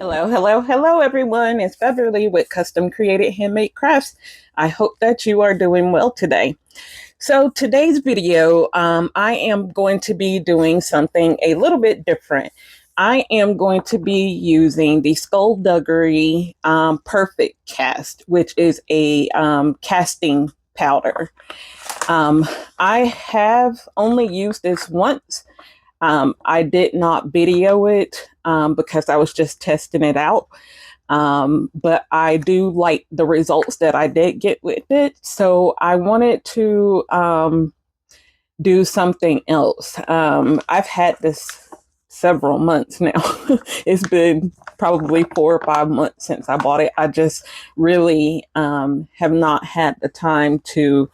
Hello, hello, hello, everyone. It's Beverly with Custom Created Handmade Crafts. I hope that you are doing well today. So, today's video, I am going to be doing something a little bit different. I am going to be using the Skullduggery Perfect Cast, which is a casting powder. I have only used this once. I did not video it because I was just testing it out. But I do like the results that I did get with it. So I wanted to do something else. I've had this several months now. It's been probably 4 or 5 months since I bought it. I just really have not had the time to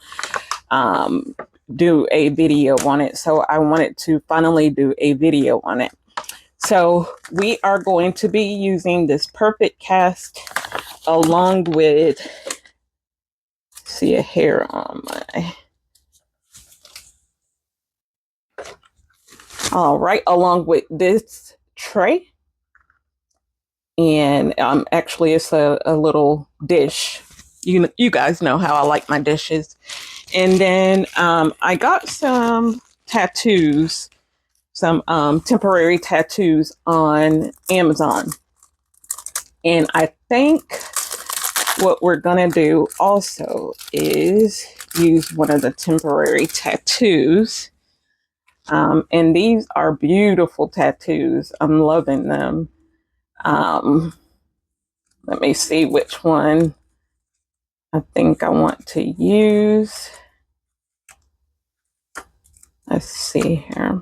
um, do a video on it. So I wanted to finally do a video on it. So we are going to be using this Perfect Cast along with, see a hair on my, all right, along with this tray. And actually it's a little dish. You guys know how I like my dishes. And then I got some tattoos, some temporary tattoos on Amazon. And I think what we're gonna do also is use one of the temporary tattoos. And these are beautiful tattoos. I'm loving them. Let me see which one I think I want to use. Let's see here,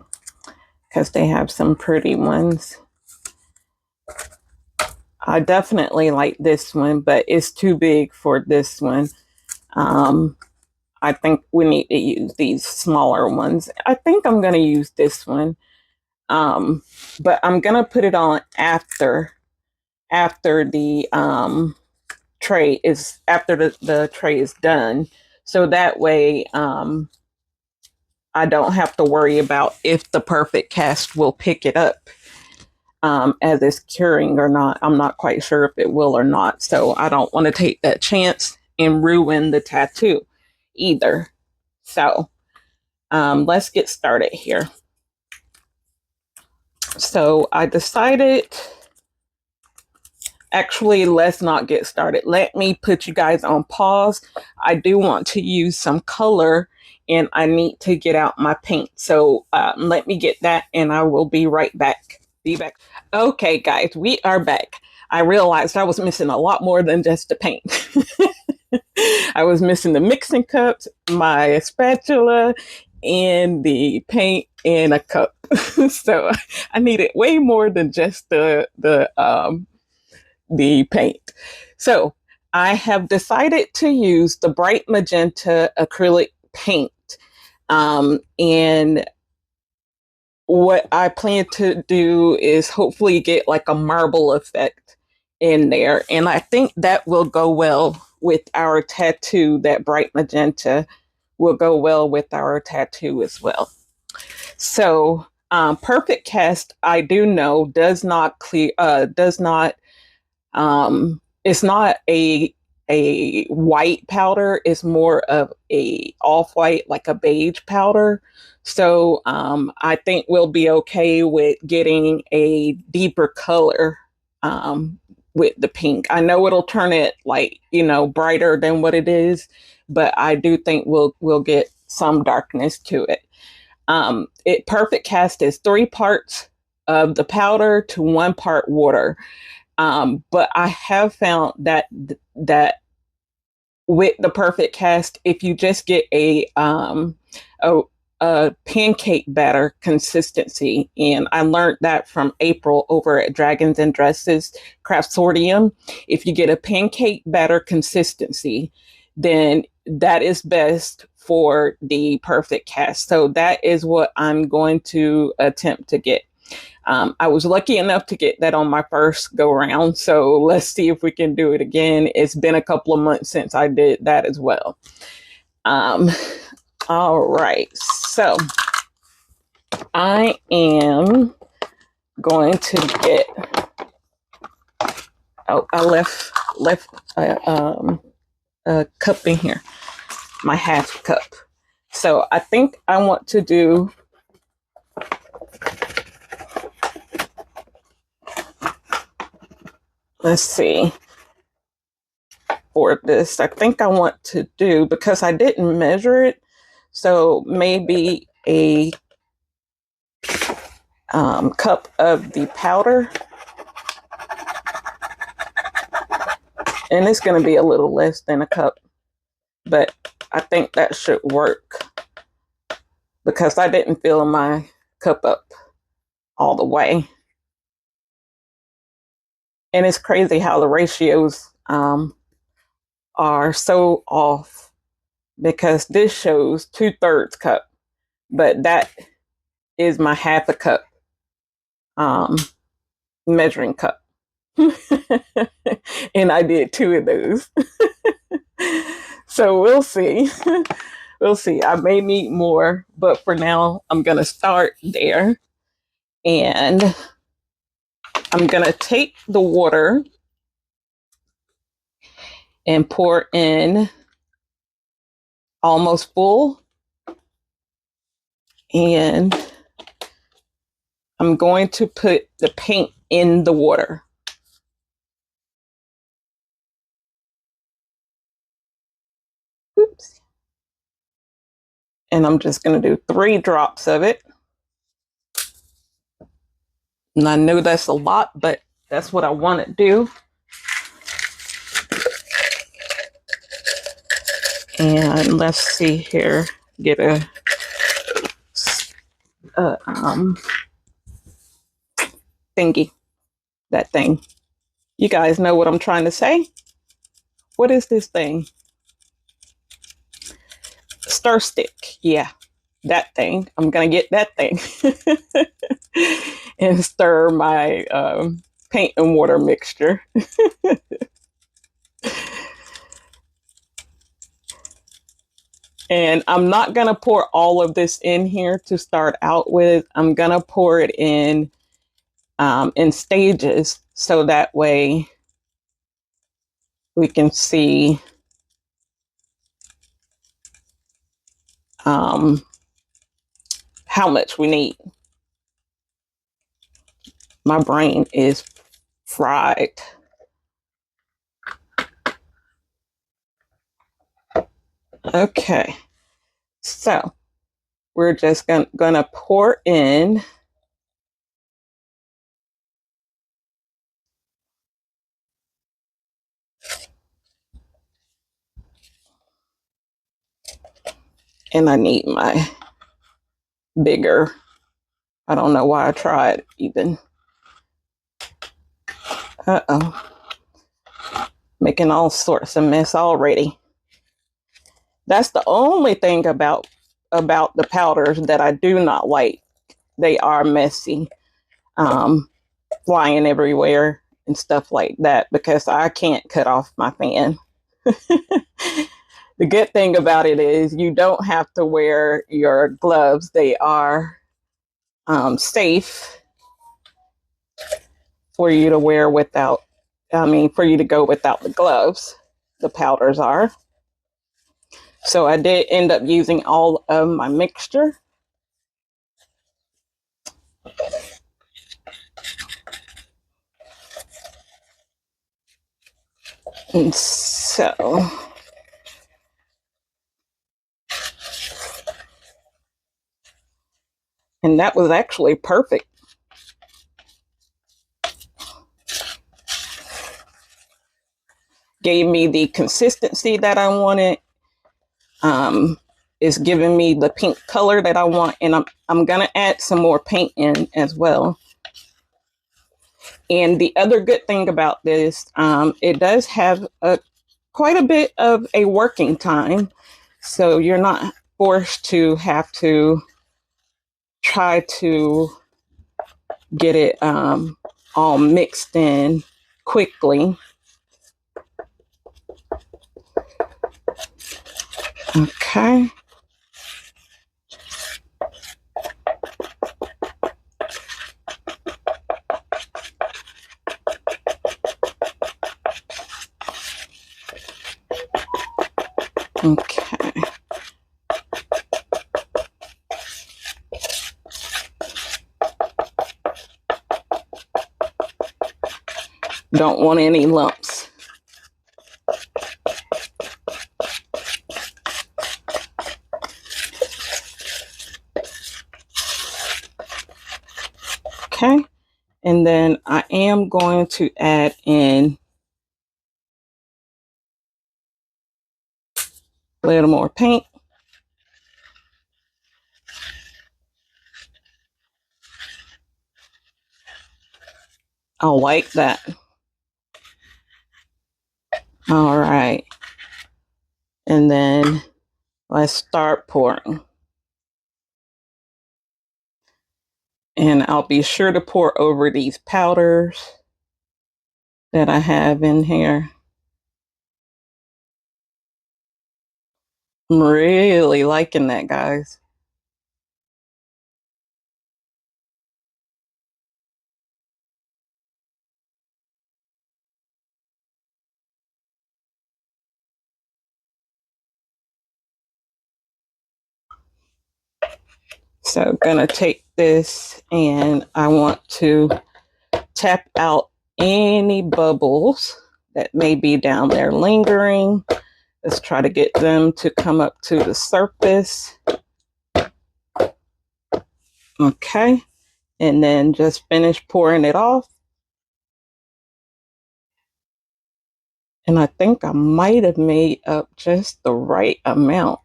because they have some pretty ones. I definitely like this one, but it's too big for this one. I think we need to use these smaller ones. I think I'm going to use this one. But I'm going to put it on after the tray is, after the tray is done. So that way, I don't have to worry about if the Perfect Cast will pick it up as it's curing or not. I'm not quite sure if it will or not. So I don't want to take that chance and ruin the tattoo either. So let's get started here. So I decided, actually, let's not get started. Let me put you guys on pause. I do want to use some color and I need to get out my paint. So let me get that and I will be right back. Be back. Okay, guys, we are back. I realized I was missing a lot more than just the paint. I was missing the mixing cups, my spatula, and the paint in a cup. So I needed way more than just the paint. So I have decided to use the bright magenta acrylic paint. And what I plan to do is hopefully get like a marble effect in there. And I think that will go well with our tattoo. That bright magenta will go well with our tattoo as well. So Perfect Cast, I do know, does not clear, it's not a white powder. It's more of a off-white, like a beige powder. So I think we'll be okay with getting a deeper color with the pink. I know it'll turn it like, brighter than what it is, but I do think we'll get some darkness to it. Perfect Cast is 3 parts of the powder to 1 part water. But I have found that with the Perfect Cast, if you just get a pancake batter consistency, and I learned that from April over at Dragons and Dresses Craftsorium. If you get a pancake batter consistency, then that is best for the Perfect Cast. So that is what I'm going to attempt to get. I was lucky enough to get that on my first go around. So let's see if we can do it again. It's been a couple of months since I did that as well. All right. So I am going to get Oh, I left a cup in here, my half cup. So I think I want to do, let's see, for this, I think I want to do, because I didn't measure it, so maybe a cup of the powder. And it's going to be a little less than a cup, but I think that should work because I didn't fill my cup up all the way. And it's crazy how the ratios are so off, because this shows 2/3 cup, but that is my half a cup measuring cup. And I did 2 of those. So we'll see. We'll see. I may need more, but for now, I'm going to start there. And I'm going to take the water and pour in almost full. And I'm going to put the paint in the water. Oops. And I'm just going to do 3 drops of it. And I know that's a lot, but that's what I want to do. And let's see here, get a thingy, that thing. You guys know what I'm trying to say? What is this thing? Stir stick. Yeah, that thing. I'm going to get that thing and stir my paint and water mixture. And I'm not going to pour all of this in here to start out with. I'm going to pour it in stages, so that way we can see how much we need. My brain is fried. Okay, so we're just gonna pour in and I need my bigger. I don't know why I tried even. Uh-oh. Making all sorts of mess already. That's the only thing about the powders that I do not like. They are messy, flying everywhere and stuff like that, because I can't cut off my fan. The good thing about it is you don't have to wear your gloves. They are safe for you to wear without, for you to go without the gloves. The powders are. So I did end up using all of my mixture. And so, and that was actually perfect. Gave me the consistency that I wanted. It's giving me the pink color that I want, and I'm gonna add some more paint in as well. And the other good thing about this, it does have quite a bit of a working time, so you're not forced to have to try to get it all mixed in quickly. Okay. Okay. Don't want any lumps. Okay. And then I am going to add in a little more paint. I like that. All right. And then let's start pouring. And I'll be sure to pour over these powders that I have in here. I'm really liking that, guys. So gonna take this and I want to tap out any bubbles that may be down there lingering. Let's try to get them to come up to the surface. Okay, and then just finish pouring it off. And I think I might have made up just the right amount.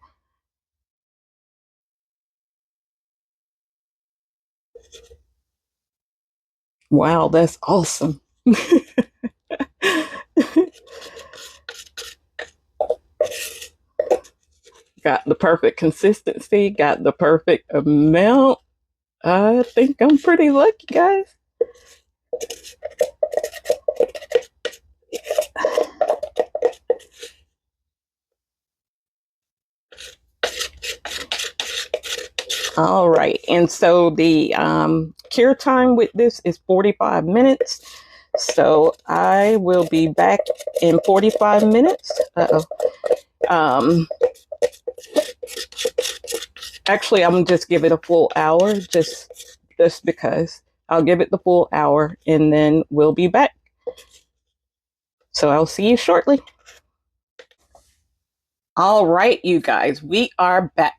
Wow, that's awesome. Got the perfect consistency, got the perfect amount. I think I'm pretty lucky, guys. All right, and so the cure time with this is 45 minutes. So I will be back in 45 minutes. Actually, I'm gonna just give it a full hour, just because. I'll give it the full hour, and then we'll be back. So I'll see you shortly. All right, you guys, we are back.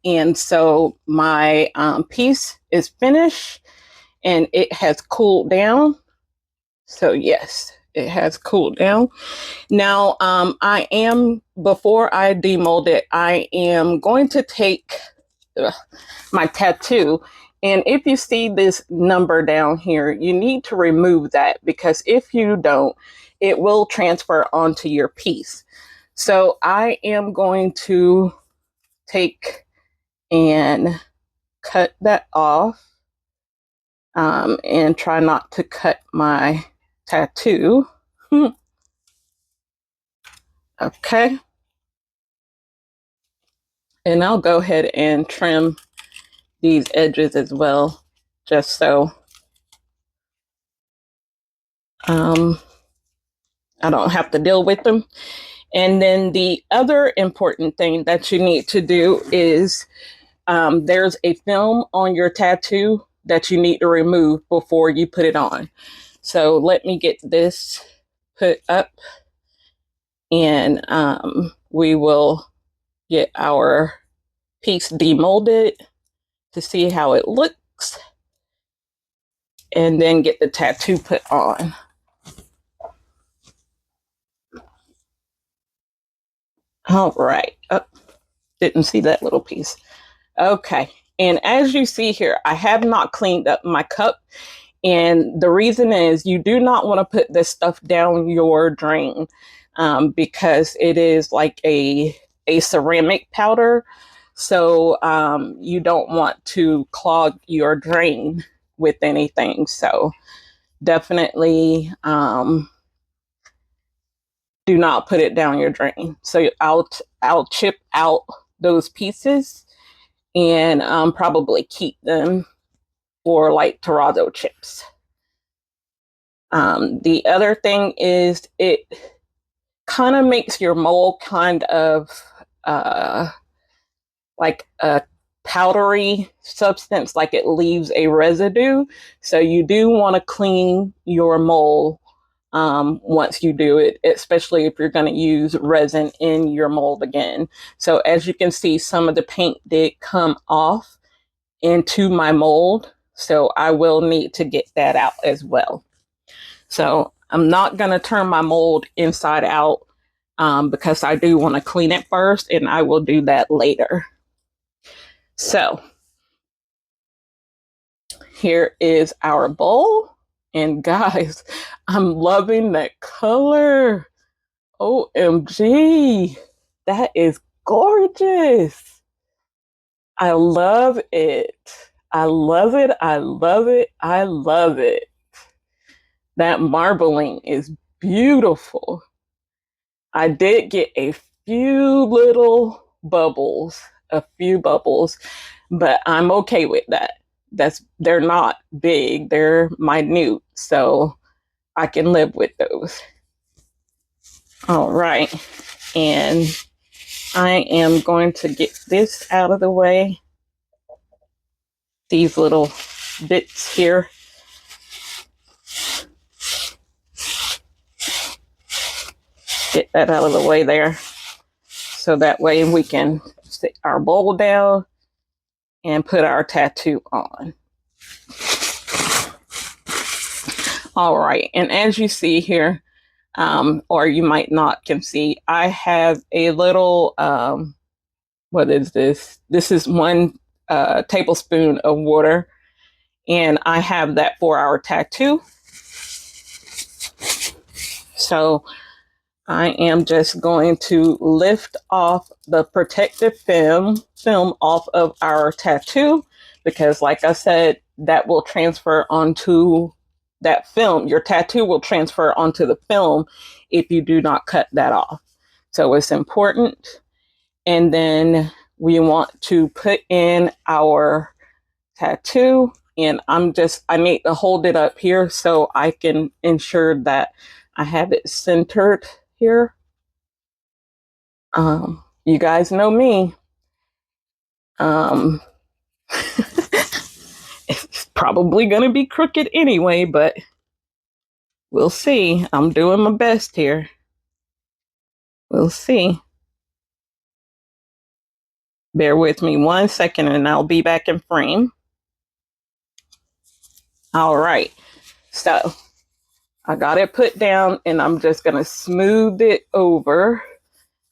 And so my piece is finished and it has cooled down. So yes, it has cooled down. Now, before I demold it, I am going to take my tattoo. And if you see this number down here, you need to remove that because if you don't, it will transfer onto your piece. So I am going to take and cut that off and try not to cut my tattoo. Okay. And I'll go ahead and trim these edges as well, just so I don't have to deal with them. And then the other important thing that you need to do is there's a film on your tattoo that you need to remove before you put it on. So let me get this put up and we will get our piece demolded to see how it looks and then get the tattoo put on. All right. Oh, didn't see that little piece. Okay. And as you see here, I have not cleaned up my cup. And the reason is you do not want to put this stuff down your drain because it is like a ceramic powder. So you don't want to clog your drain with anything. So definitely do not put it down your drain. So I'll chip out those pieces and probably keep them for like terrazzo chips. The other thing is it kind of makes your mold kind of like a powdery substance, like it leaves a residue. So you do want to clean your mold once you do it, especially if you're going to use resin in your mold again. So as you can see, some of the paint did come off into my mold. So I will need to get that out as well. So I'm not going to turn my mold inside out because I do want to clean it first, and I will do that later. So here is our bowl. And guys, I'm loving that color. OMG, that is gorgeous. I love it. I love it. I love it. I love it. That marbling is beautiful. I did get a few little bubbles, but I'm okay with that. They're not big, they're minute, so I can live with those. All right, and I am going to get this out of the way. These little bits here. Get that out of the way there. So that way we can sit our bowl down and put our tattoo on. All right, and as you see here, or you might not can see, I have a little, what is this? This is 1 tablespoon of water, and I have that for our tattoo. So I am just going to lift off the protective film off of our tattoo, because like I said, that will transfer onto that film. Your tattoo will transfer onto the film if you do not cut that off. So it's important. And then we want to put in our tattoo, and I need to hold it up here so I can ensure that I have it centered here. You guys know me. It's probably going to be crooked anyway, but we'll see. I'm doing my best here. We'll see. Bear with me 1 second and I'll be back in frame. All right. So I got it put down, and I'm just going to smooth it over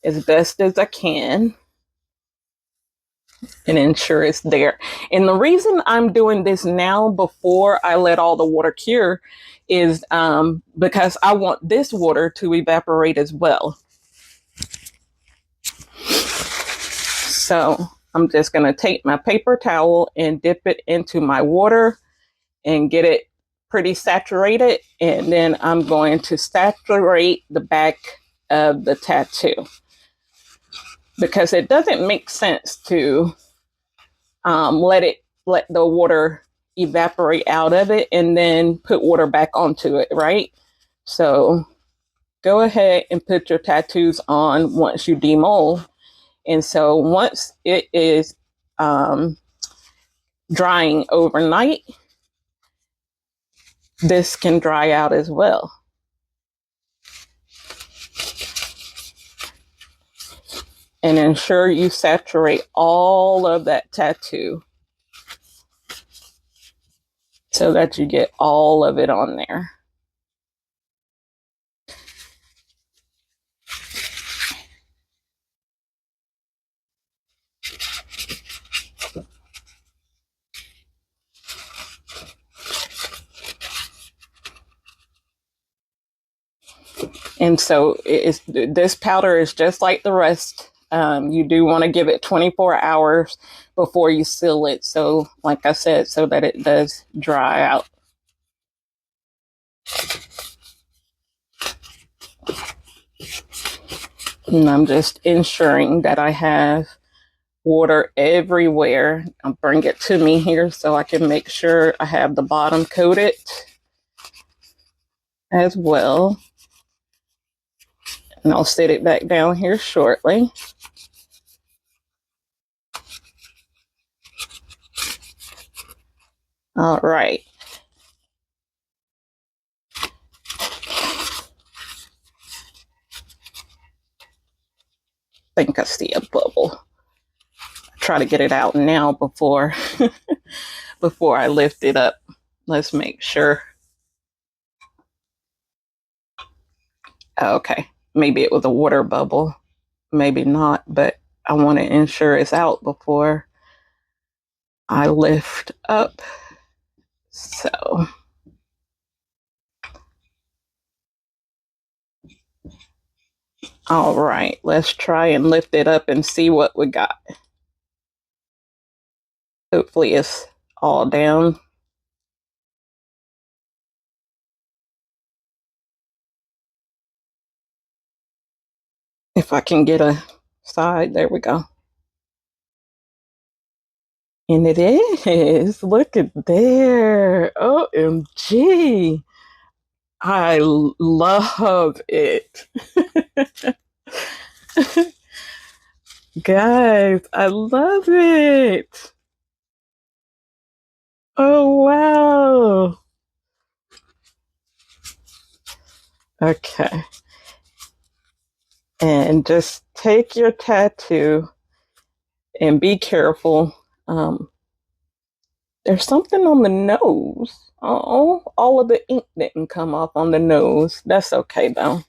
as best as I can and ensure it's there. And the reason I'm doing this now before I let all the water cure is because I want this water to evaporate as well. So I'm just going to take my paper towel and dip it into my water and get it pretty saturated. And then I'm going to saturate the back of the tattoo, because it doesn't make sense to let the water evaporate out of it and then put water back onto it, right? So go ahead and put your tattoos on once you demold. And so once it is drying overnight, this can dry out as well. And ensure you saturate all of that tattoo so that you get all of it on there. And so this powder is just like the rest. You do want to give it 24 hours before you seal it. So like I said, so that it does dry out. And I'm just ensuring that I have water everywhere. I'll bring it to me here so I can make sure I have the bottom coated as well. And I'll set it back down here shortly. All right. I think I see a bubble. Try to get it out now before before I lift it up. Let's make sure. Okay, maybe it was a water bubble, maybe not, but I want to ensure it's out before I lift up. So all right, let's try and lift it up and see what we got. Hopefully it's all down. If I can get a side, there we go. And it is. Look at there. OMG. I love it. Guys, I love it. Oh, wow. Okay. And just take your tattoo and be careful. There's something on the nose. Oh, all of the ink didn't come off on the nose. That's okay though.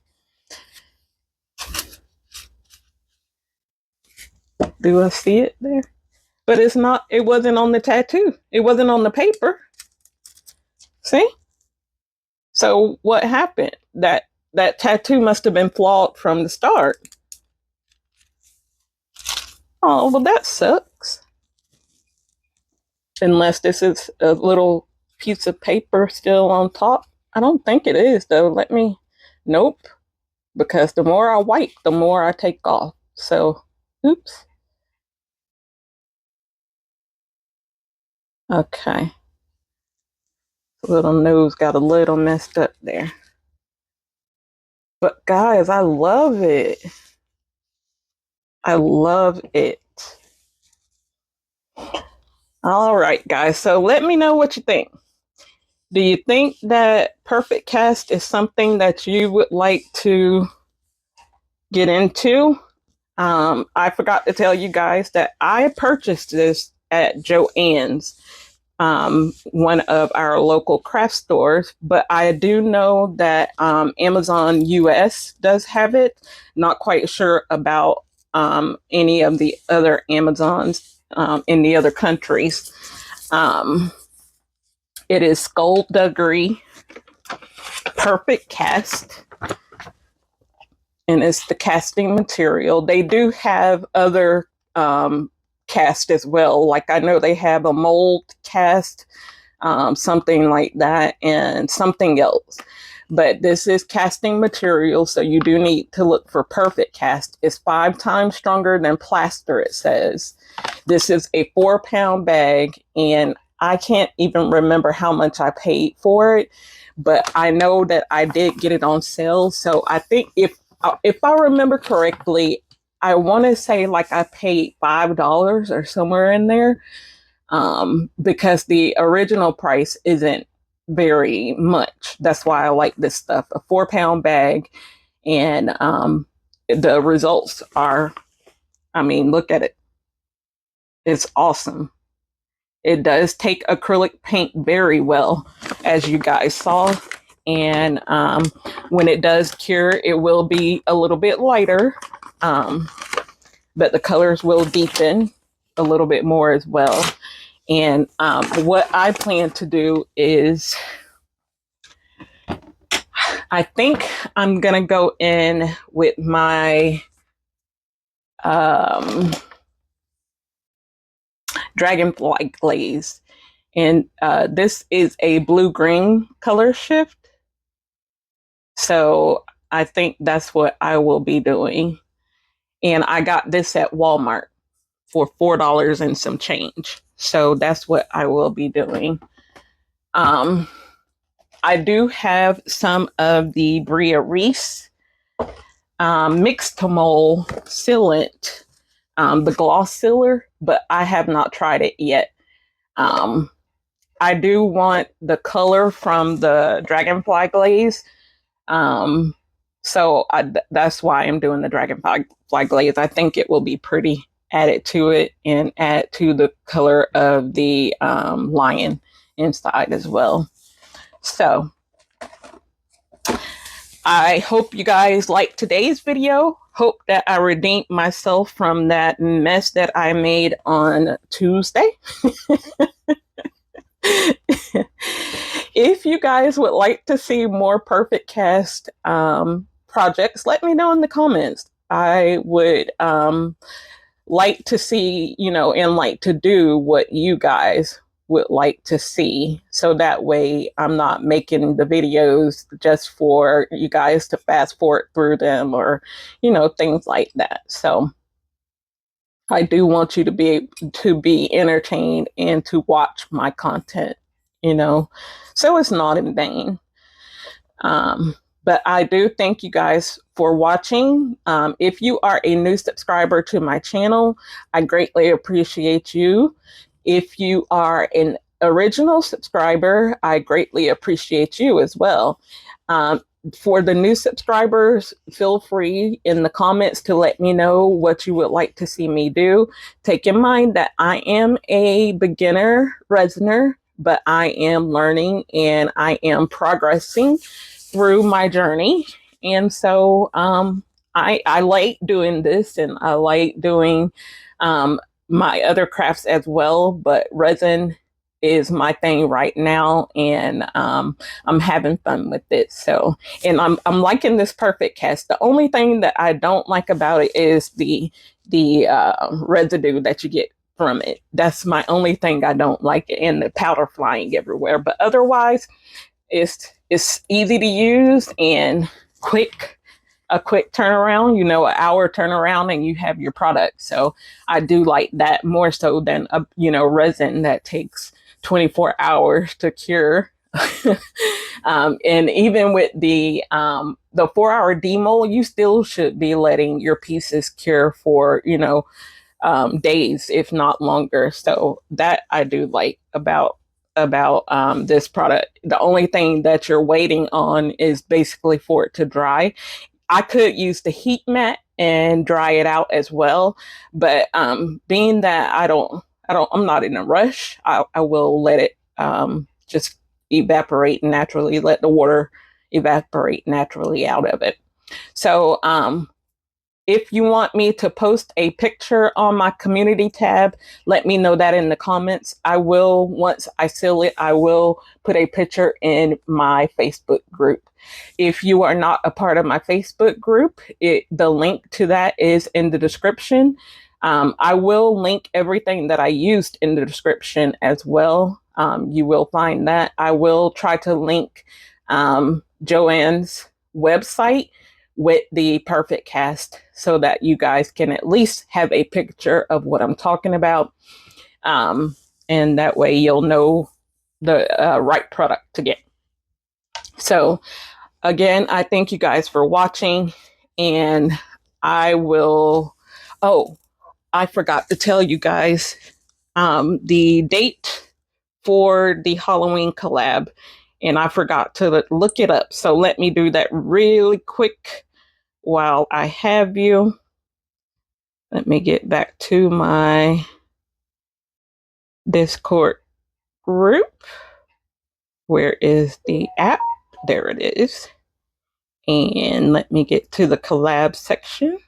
Do I see it there? But it's not, it wasn't on the tattoo. It wasn't on the paper. See? So what happened? That tattoo must have been flawed from the start. Oh, well that sucks. Unless this is a little piece of paper still on top. I don't think it is though. Let me, nope. Because the more I wipe, the more I take off. So, oops. Okay. Little nose got a little messed up there. But guys, I love it. I love it. All right, guys. So let me know what you think. Do you think that perfect cast is something that you would like to get into? I forgot to tell you guys that I purchased this at Joann's, one of our local craft stores, but I do know that Amazon US does have it. Not quite sure about any of the other Amazons in the other countries. Um, it is Skullduggery Perfect Cast, and it's the casting material. They do have other cast as well. Like I know they have a mold cast, something like that, and something else. But this is casting material, so you do need to look for perfect cast. It's 5 times stronger than plaster, it says. This is a 4-pound bag, and I can't even remember how much I paid for it, but I know that I did get it on sale. So I think if I remember correctly, I want to say like I paid $5 or somewhere in there, because the original price isn't very much. That's why I like this stuff. A 4-pound bag, and the results are, I mean, look at it. It's awesome. It does take acrylic paint very well, as you guys saw. And when it does cure, it will be a little bit lighter, but the colors will deepen a little bit more as well. And what I plan to do is, I think I'm going to go in with my Dragonfly Glaze. And this is a blue-green color shift. So I think that's what I will be doing. And I got this at Walmart for $4 and some change. So that's what I will be doing. I do have some of the Bria Reese Mixtamol sealant, the gloss sealer, but I have not tried it yet. I do want the color from the dragonfly glaze. Um, that's why I'm doing the dragonfly glaze. I think it will be pretty added to it and add to the color of the lion inside as well. So I hope you guys liked today's video. Hope that I redeemed myself from that mess that I made on Tuesday. If you guys would like to see more perfect cast projects, let me know in the comments. I would like to see, and like to do what you guys would like to see. So that way I'm not making the videos just for you guys to fast forward through them or, things like that. So I do want you to be entertained and to watch my content, so it's not in vain. But I do thank you guys for watching. If you are a new subscriber to my channel, I greatly appreciate you. If you are an original subscriber, I greatly appreciate you as well. For the new subscribers, feel free in the comments to let me know what you would like to see me do. Take in mind that I am a beginner resiner, but I am learning and I am progressing through my journey. And so I like doing this and I like doing my other crafts as well, but resin is my thing right now, and I'm having fun with it. So, and I'm liking this perfect cast. The only thing that I don't like about it is the residue that you get from it. That's my only thing I don't like, and the powder flying everywhere. But otherwise, it's easy to use and a quick turnaround, an hour turnaround, and you have your product. So I do like that more so than resin that takes 24 hours to cure. And even with the 4-hour demold, you still should be letting your pieces cure for days, if not longer. So that I do like about this product. The only thing that you're waiting on is basically for it to dry. I could use the heat mat and dry it out as well, but being that I'm not in a rush. I will let it just evaporate naturally. Let the water evaporate naturally out of it. So if you want me to post a picture on my community tab, let me know that in the comments. I will, once I seal it, I will put a picture in my Facebook group. If you are not a part of my Facebook group, the link to that is in the description. I will link everything that I used in the description as well. You will find that. I will try to link Joanne's website with the perfect cast so that you guys can at least have a picture of what I'm talking about. And that way you'll know the right product to get. So again, I thank you guys for watching, and I will, I forgot to tell you guys the date for the Halloween collab, and I forgot to look it up. So let me do that really quick while I have you. Let me get back to my Discord group. Where is the app? There it is. And let me get to the collab section.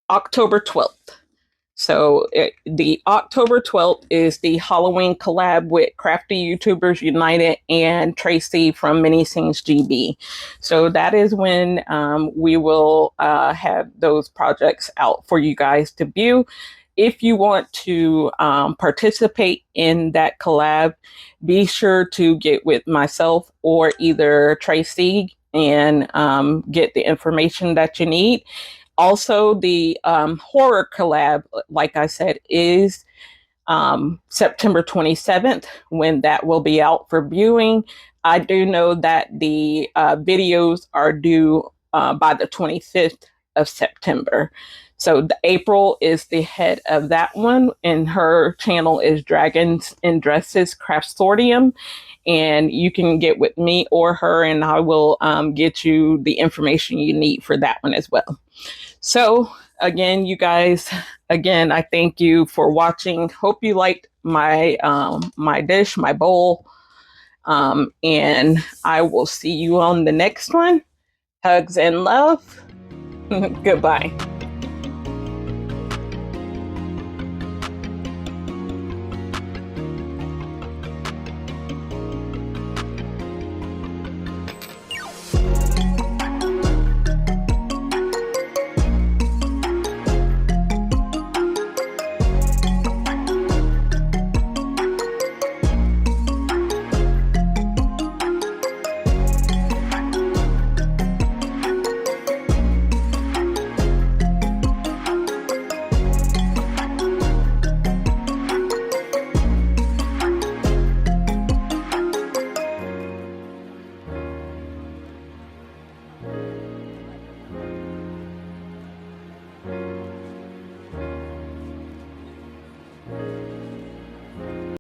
October 12th. So the October 12th is the Halloween collab with Crafty YouTubers United and Tracy from Mini Scenes GB. So that is when we will have those projects out for you guys to view. If you want to participate in that collab, be sure to get with myself or either Tracy and get the information that you need. Also, the horror collab, like I said, is September 27th when that will be out for viewing. I do know that the videos are due by the 25th of September. So April is the head of that one, and her channel is Dragons and Dresses Craftsorium. And you can get with me or her, and I will get you the information you need for that one as well. So again, you guys, again, I thank you for watching. Hope you liked my dish, my bowl, and I will see you on the next one. Hugs and love. Goodbye.